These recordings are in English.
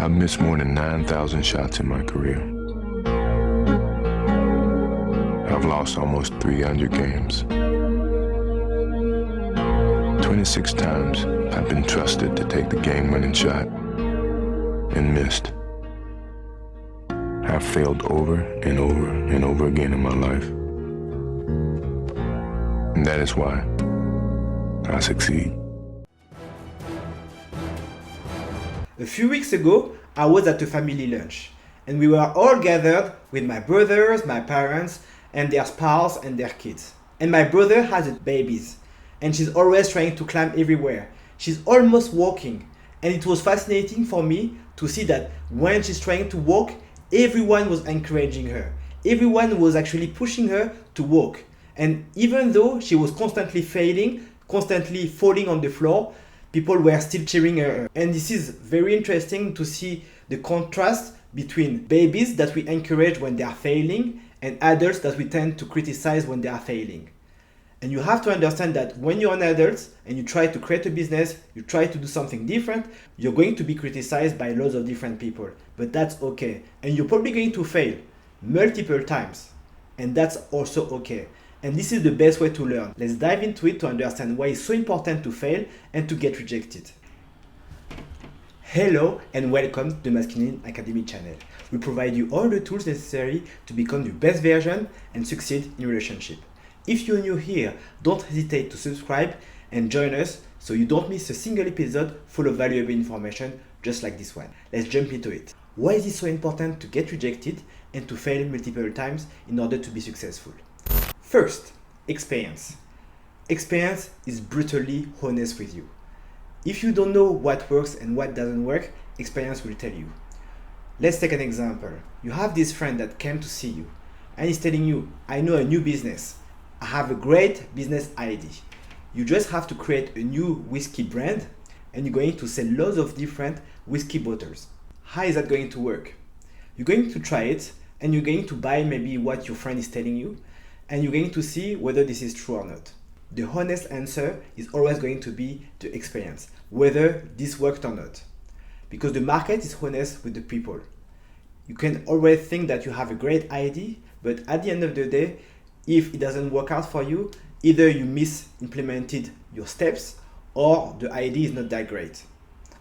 I've missed more than 9,000 shots in my career. I've lost almost 300 games. 26 times I've been trusted to take the game-winning shot and missed. I've failed over and over and over again in my life. And that is why I succeed. A few weeks ago, I was at a family lunch, and we were all gathered with my brothers, my parents, and their spouse and their kids. And my brother has babies, and she's always trying to climb everywhere. She's almost walking, and it was fascinating for me to see that when she's trying to walk, everyone was encouraging her. Everyone was actually pushing her to walk. And even though she was constantly failing, constantly falling on the floor, people were still cheering her. And this is very interesting to see the contrast between babies that we encourage when they are failing and adults that we tend to criticize when they are failing. And you have to understand that when you're an adult and you try to create a business, you try to do something different, you're going to be criticized by lots of different people. But that's okay. And you're probably going to fail multiple times. And that's also okay. And this is the best way to learn. Let's dive into it to understand why it's so important to fail and to get rejected. Hello and welcome to the Masculine Academy channel. We provide you all the tools necessary to become your best version and succeed in relationship. If you're new here, don't hesitate to subscribe and join us so you don't miss a single episode full of valuable information just like this one. Let's jump into it. Why is it so important to get rejected and to fail multiple times in order to be successful? First, experience. Experience is brutally honest with you. If you don't know what works and what doesn't work, experience will tell you. Let's take an example. You have this friend that came to see you and he's telling you, I know a new business. I have a great business idea. You just have to create a new whiskey brand and you're going to sell lots of different whiskey bottles. How is that going to work? You're going to try it and you're going to buy maybe what your friend is telling you and you're going to see whether this is true or not. The honest answer is always going to be the experience, whether this worked or not. Because the market is honest with the people. You can always think that you have a great idea, but at the end of the day, if it doesn't work out for you, either you misimplemented your steps or the idea is not that great.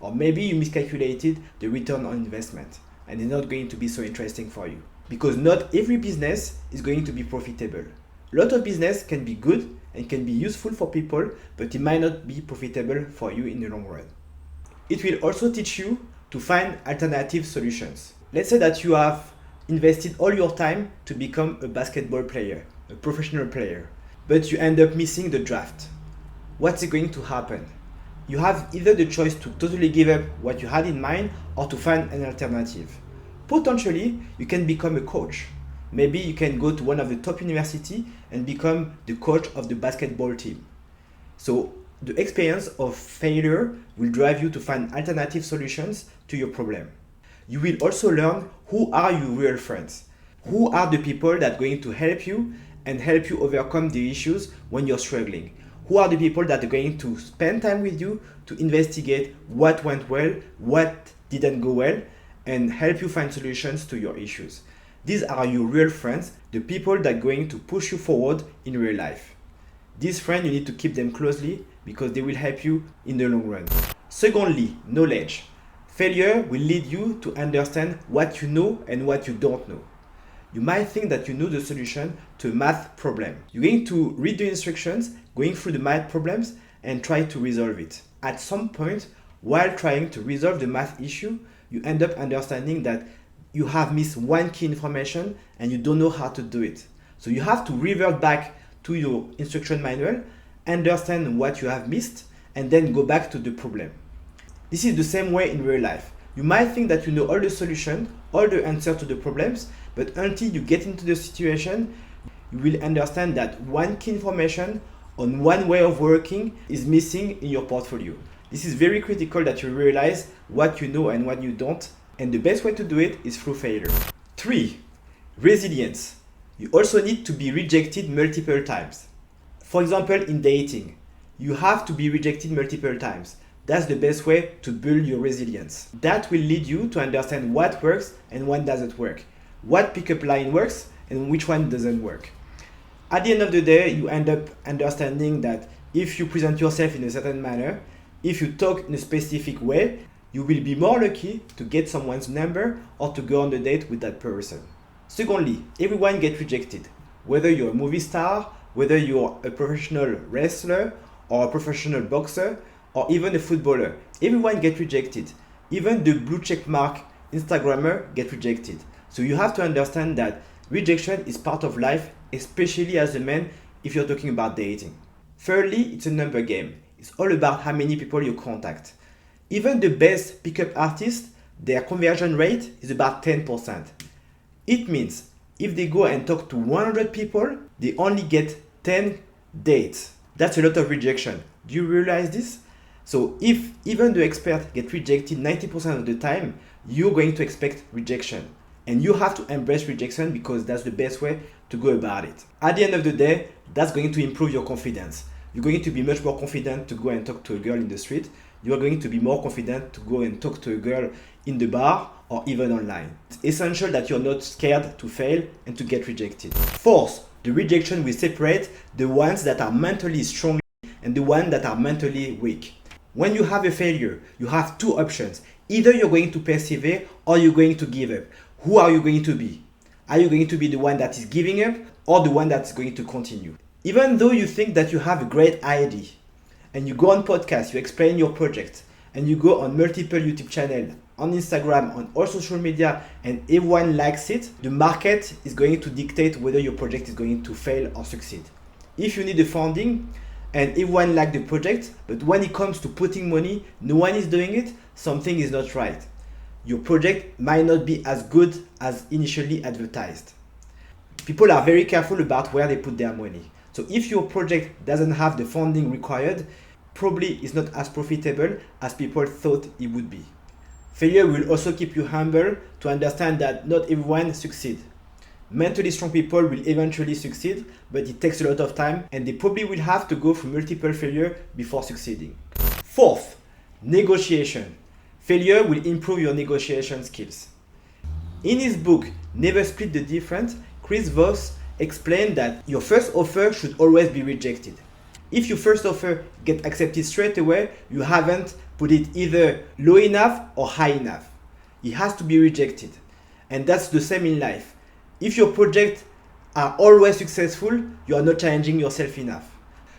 Or maybe you miscalculated the return on investment and it's not going to be so interesting for you. Because not every business is going to be profitable. A lot of business can be good and can be useful for people, but it might not be profitable for you in the long run. It will also teach you to find alternative solutions. Let's say that you have invested all your time to become a basketball player, a professional player, but you end up missing the draft. What's going to happen? You have either the choice to totally give up what you had in mind or to find an alternative. Potentially, you can become a coach. Maybe you can go to one of the top universities and become the coach of the basketball team. So the experience of failure will drive you to find alternative solutions to your problem. You will also learn who are your real friends. Who are the people that are going to help you and help you overcome the issues when you're struggling? Who are the people that are going to spend time with you to investigate what went well, what didn't go well, and help you find solutions to your issues? These are your real friends, the people that are going to push you forward in real life. These friends, you need to keep them closely because they will help you in the long run. Secondly, knowledge. Failure will lead you to understand what you know and what you don't know. You might think that you know the solution to a math problem. You're going to read the instructions, going through the math problems, and try to resolve it. At some point, while trying to resolve the math issue, you end up understanding that you have missed one key information and you don't know how to do it. So you have to revert back to your instruction manual, understand what you have missed, and then go back to the problem. This is the same way in real life. You might think that you know all the solutions, all the answers to the problems, but until you get into the situation, you will understand that one key information on one way of working is missing in your portfolio. This is very critical that you realize what you know and what you don't, and the best way to do it is through failure. 3. Resilience. You also need to be rejected multiple times. For example, in dating, you have to be rejected multiple times. That's the best way to build your resilience. That will lead you to understand what works and what doesn't work, what pickup line works and which one doesn't work. At the end of the day, you end up understanding that if you present yourself in a certain manner, if you talk in a specific way, you will be more lucky to get someone's number or to go on a date with that person. Secondly, everyone gets rejected. Whether you're a movie star, whether you're a professional wrestler or a professional boxer, or even a footballer, everyone gets rejected. Even the blue check mark Instagrammer get rejected. So you have to understand that rejection is part of life, especially as a man if you're talking about dating. Thirdly, it's a number game. It's all about how many people you contact. Even the best pickup artists, their conversion rate is about 10%. It means if they go and talk to 100 people, they only get 10 dates. That's a lot of rejection. Do you realize this? So if even the expert get rejected 90% of the time, you're going to expect rejection. And you have to embrace rejection because that's the best way to go about it. At the end of the day, that's going to improve your confidence. You're going to be much more confident to go and talk to a girl in the street. You're going to be more confident to go and talk to a girl in the bar or even online. It's essential that you're not scared to fail and to get rejected. Fourth, the rejection will separate the ones that are mentally strong and the ones that are mentally weak. When you have a failure, you have two options. Either you're going to persevere or you're going to give up. Who are you going to be? Are you going to be the one that is giving up or the one that's going to continue? Even though you think that you have a great idea and you go on podcasts, you explain your project and you go on multiple YouTube channels, on Instagram, on all social media and everyone likes it, the market is going to dictate whether your project is going to fail or succeed. If you need the funding, and everyone likes the project, but when it comes to putting money, no one is doing it, something is not right. Your project might not be as good as initially advertised. People are very careful about where they put their money. So if your project doesn't have the funding required, probably it's not as profitable as people thought it would be. Failure will also keep you humble to understand that not everyone succeeds. Mentally strong people will eventually succeed, but it takes a lot of time and they probably will have to go through multiple failures before succeeding. Fourth, negotiation. Failure will improve your negotiation skills. In his book, Never Split the Difference, Chris Voss explained that your first offer should always be rejected. If your first offer gets accepted straight away, you haven't put it either low enough or high enough. It has to be rejected. And that's the same in life. If your projects are always successful, you are not challenging yourself enough.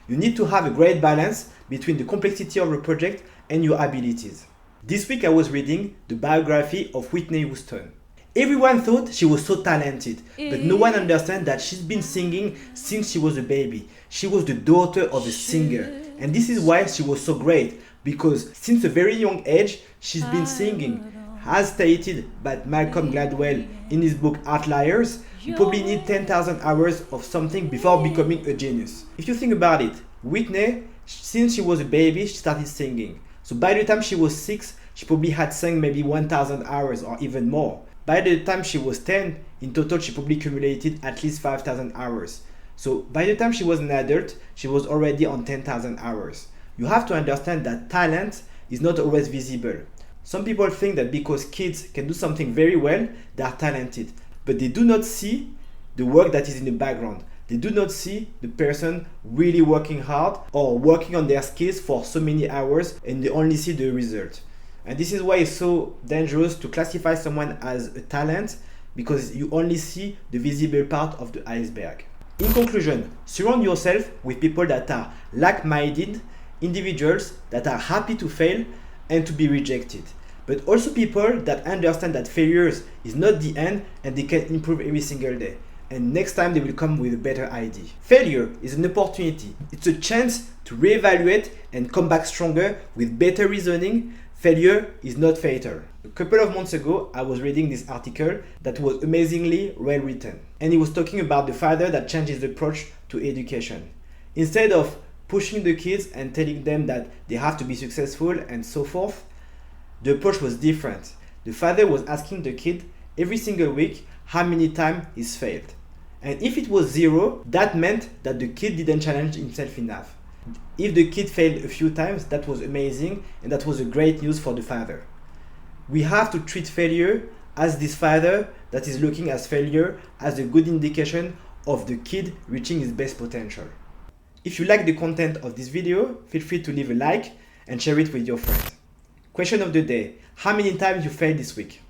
You need to have a great balance between the complexity of your project and your abilities. This week I was reading the biography of Whitney Houston. Everyone thought she was so talented, but no one understands that she's been singing since she was a baby. She was the daughter of a singer. And this is why she was so great, because since a very young age, she's been singing. As stated by Malcolm Gladwell in his book Outliers, you probably need 10,000 hours of something before becoming a genius. If you think about it, Whitney, since she was a baby, she started singing. So by the time she was 6, she probably had sung maybe 1,000 hours or even more. By the time she was 10, in total she probably accumulated at least 5,000 hours. So by the time she was an adult, she was already on 10,000 hours. You have to understand that talent is not always visible. Some people think that because kids can do something very well, they are talented. But they do not see the work that is in the background. They do not see the person really working hard or working on their skills for so many hours, and they only see the result. And this is why it's so dangerous to classify someone as a talent, because you only see the visible part of the iceberg. In conclusion, surround yourself with people that are like-minded, individuals that are happy to fail and to be rejected, but also people that understand that failures is not the end and they can improve every single day. And next time they will come with a better idea. Failure is an opportunity. It's a chance to reevaluate and come back stronger with better reasoning. Failure is not fatal. A couple of months ago, I was reading this article that was amazingly well written. And it was talking about the father that changed his approach to education. Instead of pushing the kids and telling them that they have to be successful and so forth, the approach was different. The father was asking the kid every single week how many times he's failed. And if it was 0, that meant that the kid didn't challenge himself enough. If the kid failed a few times, that was amazing, and that was a great news for the father. We have to treat failure as this father that is looking at failure as a good indication of the kid reaching his best potential. If you like the content of this video, feel free to leave a like and share it with your friends. Question of the day: how many times you failed this week?